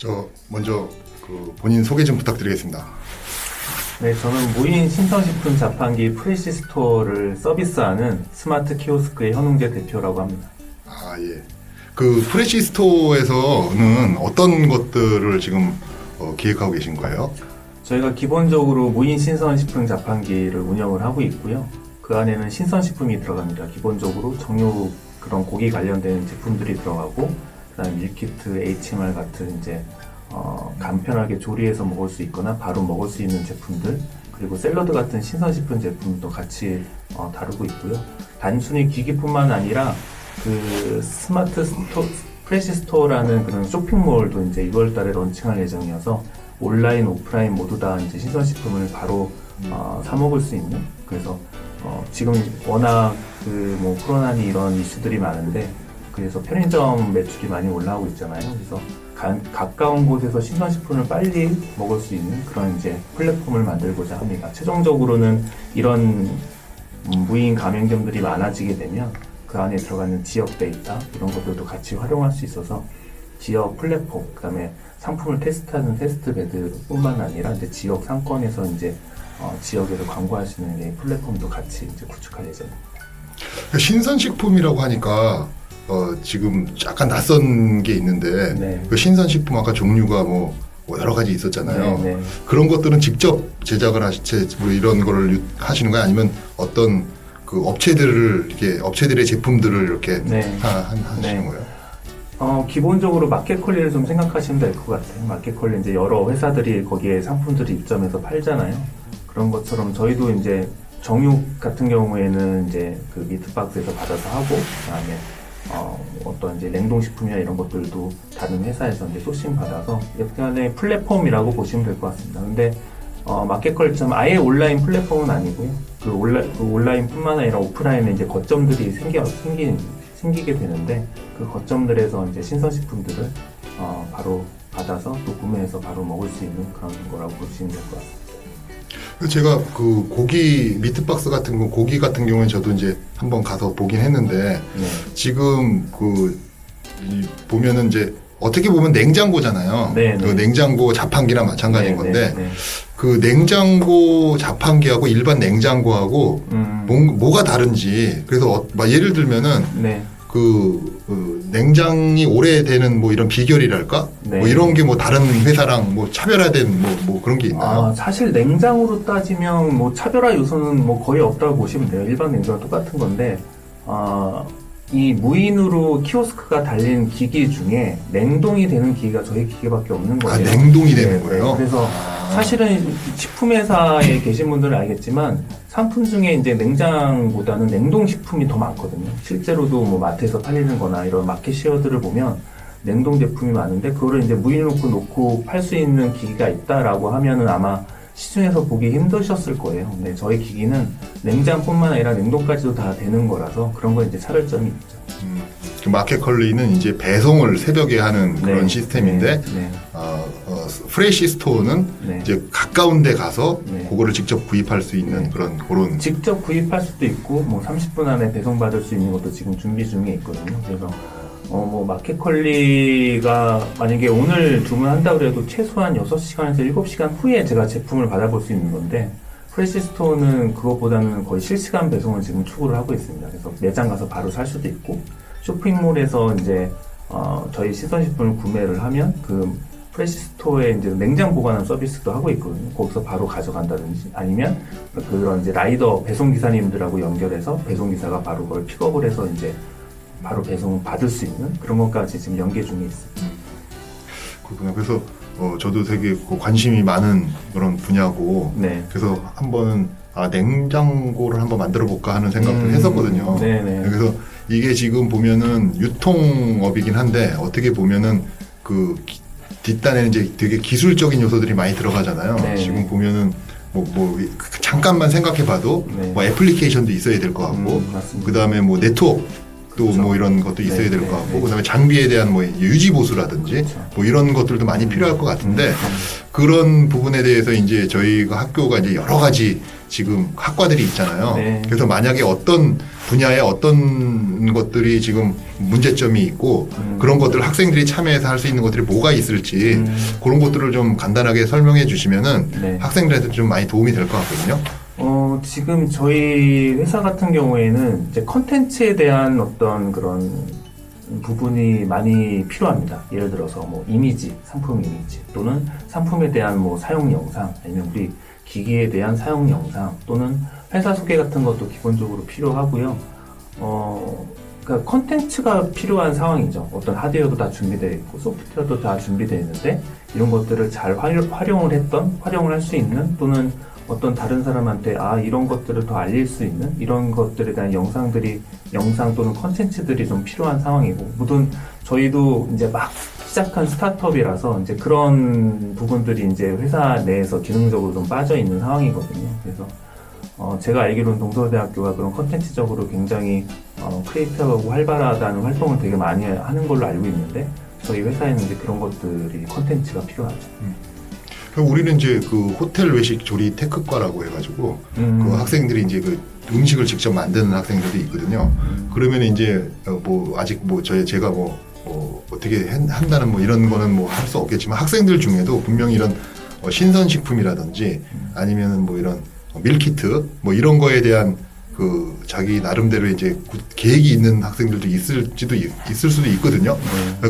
저 먼저 그 본인 소개 좀 부탁드리겠습니다. 네, 저는 무인 신선식품 자판기 프레시 스토어를 서비스하는 스마트 키오스크의 현웅재 대표라고 합니다. 아, 예. 그 프레시 스토어에서는 어떤 것들을 지금 기획하고 계신 거예요? 저희가 기본적으로 무인 신선식품 자판기를 운영을 하고 있고요. 그 안에는 신선식품이 들어갑니다. 기본적으로 정육 그런 고기 관련된 제품들이 들어가고, 그다음에 밀키트, HMR 같은 이제 간편하게 조리해서 먹을 수 있거나 바로 먹을 수 있는 제품들, 그리고 샐러드 같은 신선식품 제품도 같이 다루고 있고요. 단순히 기기뿐만 아니라 그 스마트 스토어, 프레시 스토어라는 그런 쇼핑몰도 이제 6월 달에 런칭할 예정이어서 온라인, 오프라인 모두 다 이제 신선식품을 바로 사 먹을 수 있는, 그래서 지금 워낙 그 뭐 코로나니 이런 이슈들이 많은데, 그래서 편의점 매출이 많이 올라오고 있잖아요. 그래서 가까운 곳에서 신선식품을 빨리 먹을 수 있는 그런 이제 플랫폼을 만들고자 합니다. 최종적으로는 이런 무인 가맹점들이 많아지게 되면 그 안에 들어가는 지역 데이터 이런 것들도 같이 활용할 수 있어서 지역 플랫폼, 그다음에 상품을 테스트하는 테스트 베드뿐만 아니라 이제 지역 상권에서 이제 지역에서 광고할 수 있는 이 플랫폼도 같이 이제 구축할 예정입니다. 신선식품이라고 하니까 지금 약간 낯선 게 있는데, 네. 그 신선식품 아까 종류가 뭐 여러 가지 있었잖아요. 네, 네. 그런 것들은 직접 제작을 뭐 이런 거를 하시는 거예요? 아니면 어떤 그 업체들의 제품들을 이렇게 네. 하시는 네. 거예요? 기본적으로 마켓 컬리를 좀 생각하시면 될 것 같아요. 마켓 컬리 이제 여러 회사들이 거기에 상품들을 입점해서 팔잖아요. 그런 것처럼 저희도 이제 정육 같은 경우에는 이제 그 미트박스에서 받아서 하고, 그다음에 어떤 이제 냉동식품이나 이런 것들도 다른 회사에서 이제 소싱 받아서 약간의 플랫폼이라고 보시면 될 것 같습니다. 근데 마켓컬리처럼 아예 온라인 플랫폼은 아니고요. 그 온라인뿐만 아니라 오프라인에 이제 거점들이 생기게 되는데, 그 거점들에서 이제 신선식품들을 바로 받아서 또 구매해서 바로 먹을 수 있는 그런 거라고 보시면 될 것 같습니다. 제가 그 고기 미트박스 같은 거, 고기 같은 경우는 저도 이제 한번 가서 보긴 했는데, 네. 지금 보면은 이제 어떻게 보면 냉장고잖아요. 네, 그 네. 냉장고 자판기랑 마찬가지인 네, 건데, 네, 네. 그 냉장고 자판기하고 일반 냉장고하고 뭐가 다른지, 그래서 막 예를 들면은 네. 그 냉장이 오래되는 뭐 이런 비결이랄까? 네. 뭐 이런 게 뭐 다른 회사랑 뭐 차별화된 뭐 그런 게 있나요? 사실 냉장으로 따지면 뭐 차별화 요소는 뭐 거의 없다고 보시면 돼요. 일반 냉장과 똑같은 건데, 이 무인으로 키오스크가 달린 기기 중에 냉동이 되는 기기가 저희 기계밖에 없는 거예요. 냉동이 되는 거예요? 그래서 사실은 식품회사에 계신 분들은 알겠지만 상품 중에 이제 냉장보다는 냉동식품이 더 많거든요. 실제로도 뭐 마트에서 팔리는 거나 이런 마켓 시어들을 보면 냉동 제품이 많은데, 그거를 이제 무인으로 놓고 팔 수 있는 기기가 있다라고 하면은 아마 시중에서 보기 힘드셨을 거예요. 근데 저희 기기는 냉장뿐만 아니라 냉동까지도 다 되는 거라서 그런 거 이제 차별점이 있죠. 그 마켓컬리는 이제 배송을 새벽에 하는 그런 네, 시스템인데, 네. 프레시 스토어는 네. 이제 가까운 데 가서 네. 그거를 직접 구입할 수 있는 네. 그런 직접 구입할 수도 있고, 뭐 30분 안에 배송받을 수 있는 것도 지금 준비 중에 있거든요. 그래서 뭐 마켓컬리가 만약에 오늘 주문한다 그래도 최소한 6시간에서 7시간 후에 제가 제품을 받아볼 수 있는 건데, 프레시 스토어는 그것보다는 거의 실시간 배송을 지금 추구를 하고 있습니다. 그래서 매장 가서 바로 살 수도 있고, 쇼핑몰에서 이제 저희 신선식품을 구매를 하면 그 프레시 스토어에 이제 냉장 보관하는 서비스도 하고 있거든요. 거기서 바로 가져간다든지, 아니면 그런 이제 라이더 배송 기사님들하고 연결해서 배송 기사가 바로 그걸 픽업을 해서 이제 바로 배송 받을 수 있는 그런 것까지 지금 연계 중에 있습니다. 그렇군요. 그래서 저도 되게 관심이 많은 그런 분야고, 네. 그래서 한번 냉장고를 한번 만들어 볼까 하는 생각도 했었거든요. 네네. 그래서 이게 지금 보면은 유통업이긴 한데, 어떻게 보면은 그 뒷단에는 이제 되게 기술적인 요소들이 많이 들어가잖아요. 네. 지금 보면은 잠깐만 생각해봐도 네. 뭐 애플리케이션도 있어야 될 것 같고, 맞습니다. 그 다음에 뭐 네트워크 그렇죠. 뭐 이런 것도 있어야 네, 될 네, 것 같고 네. 그다음에 장비에 대한 뭐 유지 보수라든지 그렇죠. 뭐 이런 것들도 많이 필요할 것 같은데 그런 부분에 대해서 이제 저희가 학교가 이제 여러 가지 지금 학과들이 있잖아요. 네. 그래서 만약에 어떤 분야에 어떤 것들이 지금 문제점이 있고 그런 것들 학생들이 참여해서 할 수 있는 것들이 뭐가 있을지 그런 것들을 좀 간단하게 설명해 주시면은 네. 학생들한테 좀 많이 도움이 될 것 같거든요. 지금 저희 회사 같은 경우에는 이제 컨텐츠에 대한 어떤 그런 부분이 많이 필요합니다. 예를 들어서 뭐 이미지, 상품 이미지 또는 상품에 대한 뭐 사용 영상 아니면 우리 기기에 대한 사용 영상 또는 회사 소개 같은 것도 기본적으로 필요하고요. 그러니까 컨텐츠가 필요한 상황이죠. 어떤 하드웨어도 다 준비되어 있고 소프트웨어도 다 준비되어 있는데 이런 것들을 잘 활용을 할 수 있는 또는 어떤 다른 사람한테 이런 것들을 더 알릴 수 있는 이런 것들에 대한 영상 또는 컨텐츠들이 좀 필요한 상황이고 물론 저희도 이제 막 시작한 스타트업이라서 이제 그런 부분들이 이제 회사 내에서 기능적으로 좀 빠져 있는 상황이거든요. 그래서 제가 알기로는 동서대학교가 그런 컨텐츠적으로 굉장히 크리에이티브하고 활발하다는 활동을 되게 많이 하는 걸로 알고 있는데 저희 회사에는 이제 그런 것들이 컨텐츠가 필요하죠. 그럼 우리는 이제 그 호텔 외식 조리 테크과라고 해가지고 그 학생들이 이제 그 음식을 직접 만드는 학생들도 있거든요. 그러면 이제 뭐 아직 뭐 제가 뭐 어떻게 한다는 뭐 이런 거는 뭐 할 수 없겠지만 학생들 중에도 분명히 이런 신선식품이라든지 아니면은 뭐 이런 밀키트 뭐 이런 거에 대한 그 자기 나름대로 이제 계획이 있는 학생들도 있을 수도 있거든요.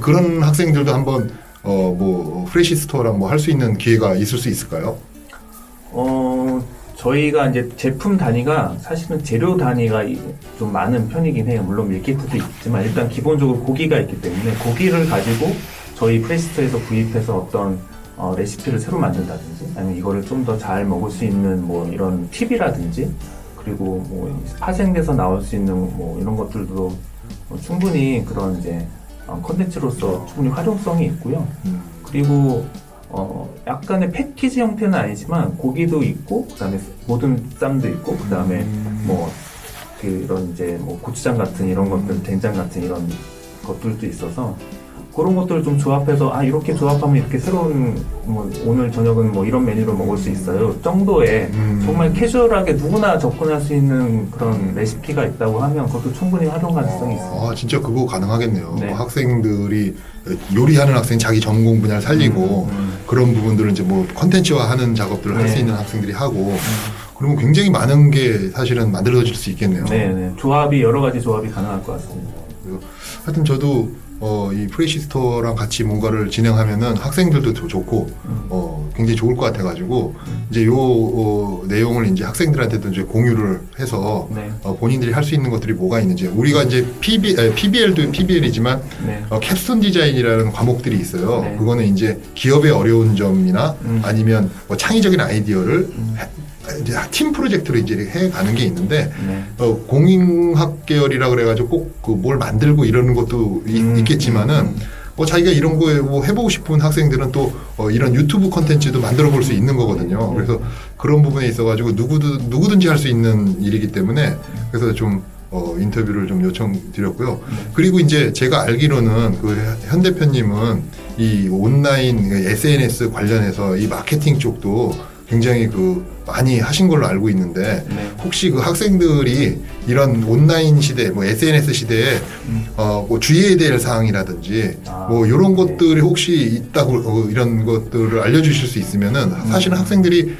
그런 학생들도 한번 뭐 프레시 스토어랑 뭐 할 수 있는 기회가 있을 수 있을까요? 저희가 이제 제품 단위가 사실은 재료 단위가 좀 많은 편이긴 해요. 물론 밀키트도 있지만 일단 기본적으로 고기가 있기 때문에 고기를 가지고 저희 프레시스토어에서 구입해서 어떤 레시피를 새로 만든다든지 아니면 이거를 좀 더 잘 먹을 수 있는 뭐 이런 팁이라든지 그리고 뭐 파생돼서 나올 수 있는 뭐 이런 것들도 충분히 그런 이제 콘텐츠로서 충분히 활용성이 있고요. 그리고 약간의 패키지 형태는 아니지만 고기도 있고 그다음에 모든 쌈도 있고 그다음에 뭐 그런 이제 뭐 고추장 같은 이런 것들, 된장 같은 이런 것들도 있어서 그런 것들을 좀 조합해서 이렇게 조합하면 이렇게 새로운 뭐 오늘 저녁은 뭐 이런 메뉴로 먹을 수 있어요 정도의 정말 캐주얼하게 누구나 접근할 수 있는 그런 레시피가 있다고 하면 그것도 충분히 활용 가능성이 있습니다. 진짜 그거 가능하겠네요. 네. 학생들이 요리하는 학생 자기 전공 분야를 살리고 그런 부분들을 이제 뭐 컨텐츠화하는 작업들을 할 수 있는 학생들이 하고 그러면 굉장히 많은 게 사실은 만들어질 수 있겠네요. 네. 여러 가지 조합이 가능할 것 같습니다. 하여튼 저도 이 프레시스토어랑 같이 뭔가를 진행하면은 학생들도 좋고 굉장히 좋을 것 같아가지고 이제 요 내용을 이제 학생들한테도 이제 공유를 해서 네. 본인들이 할 수 있는 것들이 뭐가 있는지 우리가 이제 PBL도 PBL이지만 네. 캡스톤 디자인이라는 과목들이 있어요. 네. 그거는 이제 기업의 어려운 점이나 아니면 뭐 창의적인 아이디어를 이제 팀 프로젝트로 이제 해가는 게 있는데 네. 공인학 계열이라 그래가지고 꼭 그 뭘 만들고 이러는 것도 있겠지만은 자기가 이런 거에 뭐 해보고 싶은 학생들은 또 이런 유튜브 컨텐츠도 만들어 볼 수 있는 거거든요. 그래서 그런 부분에 있어가지고 누구든지 할 수 있는 일이기 때문에 그래서 좀 인터뷰를 좀 요청드렸고요. 그리고 이제 제가 알기로는 그 현 대표님은 이 온라인 SNS 관련해서 이 마케팅 쪽도 굉장히 많이 하신 걸로 알고 있는데 혹시 그 학생들이 이런 온라인 시대, 뭐 SNS 시대에 뭐 주의해야 될 사항이라든지 뭐 이런 것들이 혹시 있다고 이런 것들을 알려주실 수 있으면은 사실은 학생들이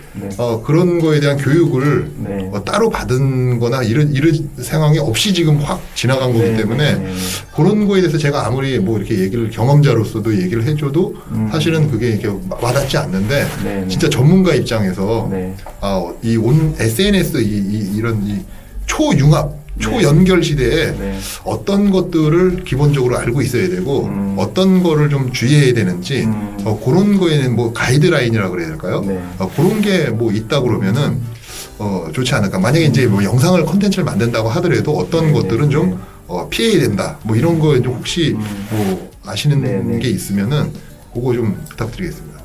그런 거에 대한 교육을 따로 받은거나 이런 상황이 없이 지금 확 지나간 거기 때문에 그런 거에 대해서 제가 아무리 뭐 이렇게 얘기를 경험자로서도 얘기를 해줘도 사실은 그게 이렇게 와닿지 않는데 진짜 전문가 입장에서 이 SNS 이런 초융합, 초연결 시대에 어떤 것들을 기본적으로 알고 있어야 되고 어떤 거를 좀 주의해야 되는지 그런 거에는 뭐 가이드라인이라고 그래야 될까요? 그런 게 뭐 있다 그러면은 좋지 않을까. 만약에 이제 뭐 영상을 콘텐츠를 만든다고 하더라도 어떤 것들은 좀 피해야 된다. 뭐 이런 거 혹시 뭐 아시는 게 있으면은 그거 좀 부탁드리겠습니다.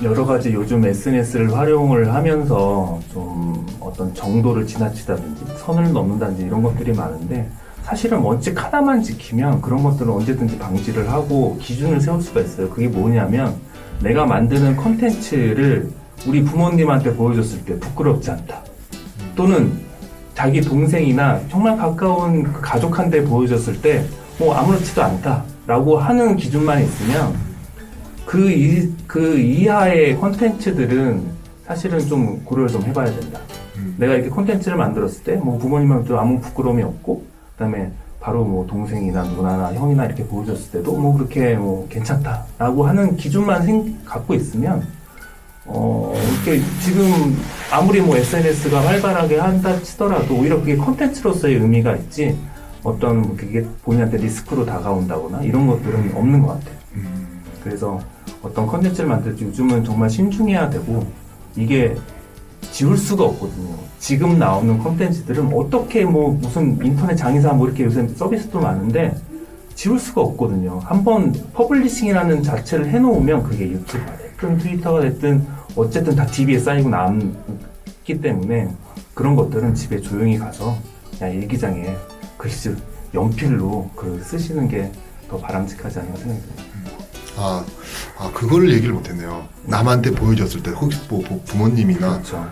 여러 가지 요즘 SNS를 활용을 하면서 좀 어떤 정도를 지나치다든지 선을 넘는다든지 이런 것들이 많은데 사실은 원칙 하나만 지키면 그런 것들은 언제든지 방지를 하고 기준을 세울 수가 있어요. 그게 뭐냐면 내가 만드는 컨텐츠를 우리 부모님한테 보여줬을 때 부끄럽지 않다. 또는 자기 동생이나 정말 가까운 그 가족한테 보여줬을 때 뭐 아무렇지도 않다라고 하는 기준만 있으면 그 이하의 컨텐츠들은 사실은 좀 고려를 좀 해봐야 된다. 내가 이렇게 컨텐츠를 만들었을 때 뭐 부모님한테 아무 부끄러움이 없고 그다음에 바로 뭐 동생이나 누나나 형이나 이렇게 보여줬을 때도 뭐 그렇게 뭐 괜찮다라고 하는 기준만 갖고 있으면 이렇게 지금 아무리 뭐 SNS가 활발하게 한다 치더라도 오히려 그게 컨텐츠로서의 의미가 있지 어떤 뭐 그게 본인한테 리스크로 다가온다거나 이런 것들은 없는 것 같아요. 그래서 어떤 컨텐츠를 만들 때 요즘은 정말 신중해야 되고 이게 지울 수가 없거든요. 지금 나오는 컨텐츠들은 어떻게 뭐 무슨 인터넷 장의사 뭐 이렇게 요새 서비스도 많은데 지울 수가 없거든요. 한번 퍼블리싱이라는 자체를 해놓으면 그게 유튜브가 됐든 트위터가 됐든 어쨌든 다 DB에 쌓이고 남기 때문에 그런 것들은 집에 조용히 가서 그냥 일기장에 글씨 연필로 글 쓰시는 게 더 바람직하지 않나 생각이 듭니다. 그거를 얘기를 못했네요. 남한테 보여줬을 때 혹시 뭐 부모님이나 그렇죠.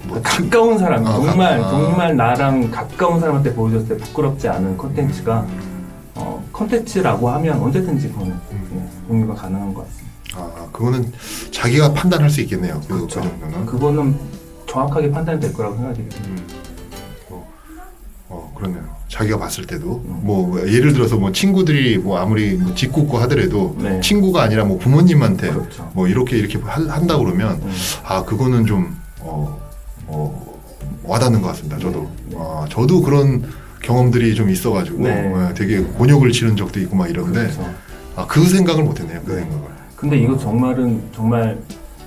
뭐 가까운 사람 정말 나랑 가까운 사람한테 보여줬을 때 부끄럽지 않은 컨텐츠가 컨텐츠라고 하면 언제든지 그건 공유가 가능한 것 같습니다. 그거는 자기가 판단할 수 있겠네요. 그 그렇죠. 정도는. 그거는 정확하게 판단이 될 거라고 생각이 듭니다. 그렇네요. 자기가 봤을 때도 뭐 예를 들어서 뭐 친구들이 뭐 아무리 뭐 짓궂고 하더라도 네. 친구가 아니라 뭐 부모님한테 그렇죠. 뭐 이렇게 한다 그러면 그거는 좀 와닿는 것 같습니다. 저도 네. 저도 그런 경험들이 좀 있어가지고 네. 되게 곤욕을 치른 적도 있고 막 이런데 그렇죠. 그 생각을 못했네요. 그 생각을. 근데 이거 정말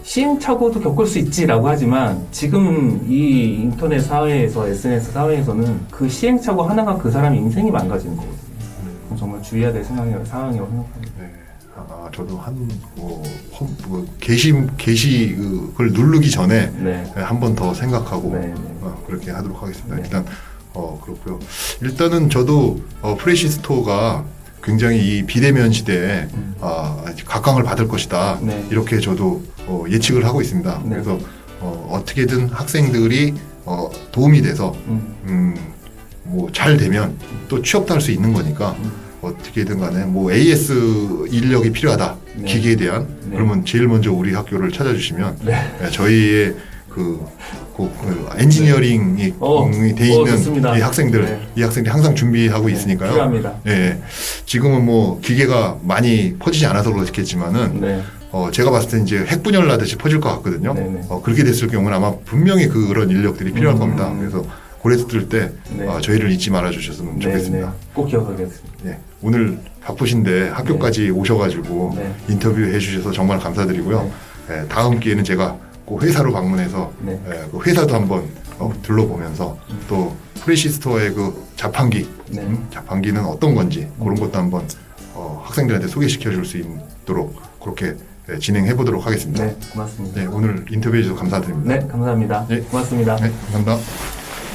시행착오도 겪을 수 있지라고 하지만 지금 이 인터넷 사회에서 SNS 사회에서는 그 시행착오 하나가 그 사람의 인생이 망가지는 거거든요. 정말 주의해야 될 상황이라고 생각합니다. 네. 저도 게시 그걸 누르기 전에 네. 한 번 더 생각하고 네. 그렇게 하도록 하겠습니다. 네. 일단 그렇고요. 일단은 저도 프레시 스토어가 굉장히 이 비대면 시대에 각광을 받을 것이다. 네. 이렇게 저도 예측을 하고 있습니다. 네. 그래서 어떻게든 학생들이 도움이 돼서 뭐 잘 되면 또 취업도 할 수 있는 거니까 어떻게든 간에 뭐 AS 인력이 필요하다. 네. 기계에 대한 네. 그러면 제일 먼저 우리 학교를 찾아주시면 네. 저희의 그 엔지니어링이 돼 있는 좋습니다. 이 학생들, 네. 이 학생들이 항상 준비하고 네, 있으니까요. 필요합니다. 예, 지금은 뭐 기계가 많이 퍼지지 않아서 그렇겠지만은 네. 제가 봤을 때 이제 핵분열 나듯이 퍼질 것 같거든요. 네네. 그렇게 됐을 경우는 아마 분명히 그런 인력들이 필요할 겁니다. 그래서 고려했을 때 네. 저희를 잊지 말아 주셨으면 좋겠습니다. 네. 꼭 기억하겠습니다. 예, 오늘 바쁘신데 학교까지 오셔가지고 네. 인터뷰해 주셔서 정말 감사드리고요. 네. 다음 기회는 제가 꼭 회사로 방문해서 네. 그 회사도 한번 둘러보면서 또 프레시스토어의 그 자판기는 어떤 건지 그런 것도 한번 학생들한테 소개시켜 줄 수 있도록 그렇게 진행해 보도록 하겠습니다. 네, 고맙습니다. 네, 오늘 인터뷰해 주셔서 감사드립니다. 네, 감사합니다. 네. 고맙습니다. 네, 감사합니다.